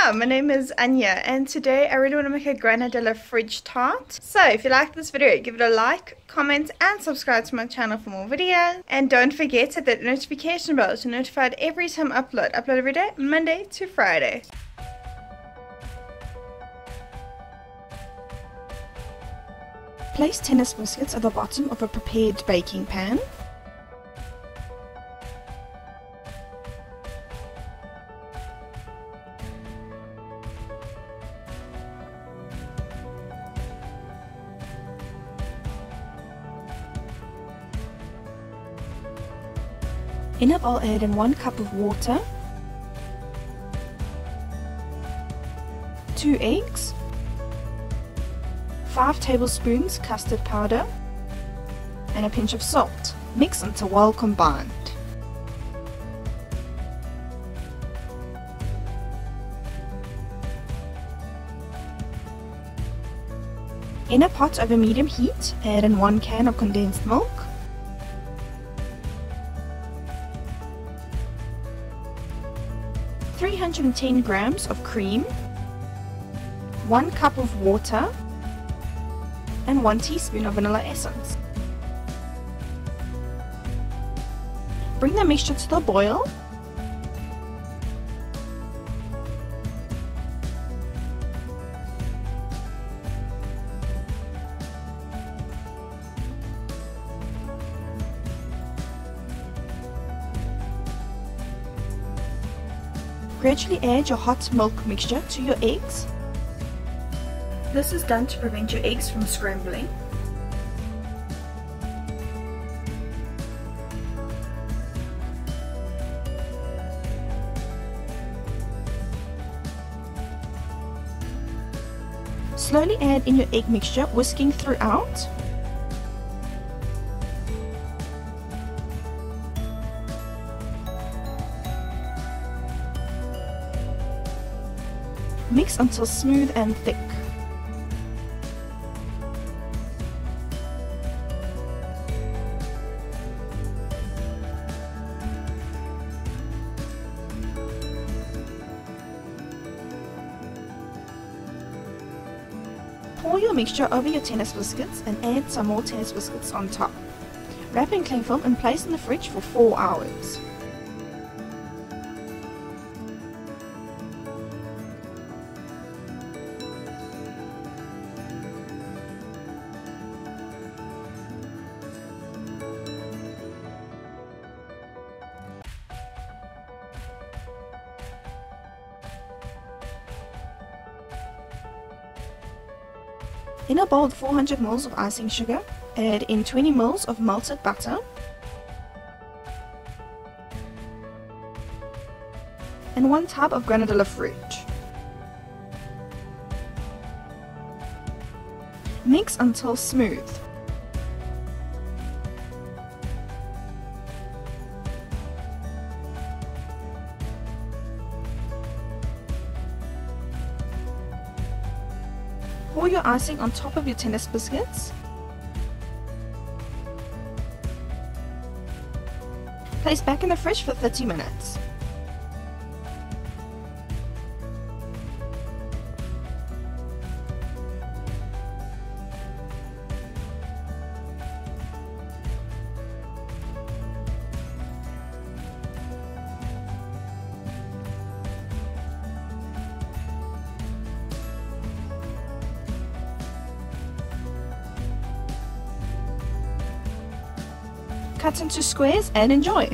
Hi, my name is Anya and today I really want to make a Granadilla Fridge Tart. So if you like this video, give it a like, comment and subscribe to my channel for more videos. And don't forget to hit that notification bell to be notified every time I upload. I upload every day, Monday to Friday. Place tennis biscuits at the bottom of a prepared baking pan. In a bowl, add in 1 cup of water, 2 eggs, 5 tablespoons custard powder, and a pinch of salt. Mix until well combined. In a pot over medium heat, add in 1 can of condensed milk, 310 grams of cream, 1 cup of water, and 1 teaspoon of vanilla essence. Bring the mixture to the boil. Gradually add your hot milk mixture to your eggs. This is done to prevent your eggs from scrambling. Slowly add in your egg mixture, whisking throughout. Mix until smooth and thick. Pour your mixture over your tennis biscuits and add some more tennis biscuits on top. Wrap in cling film and place in the fridge for 4 hours. In a bowl with 400 ml of icing sugar, add in 20 ml of melted butter and 1 tub of Granadilla Fridge. Mix until smooth. Pour your icing on top of your tennis biscuits. Place back in the fridge for 30 minutes. Cut into squares and enjoy!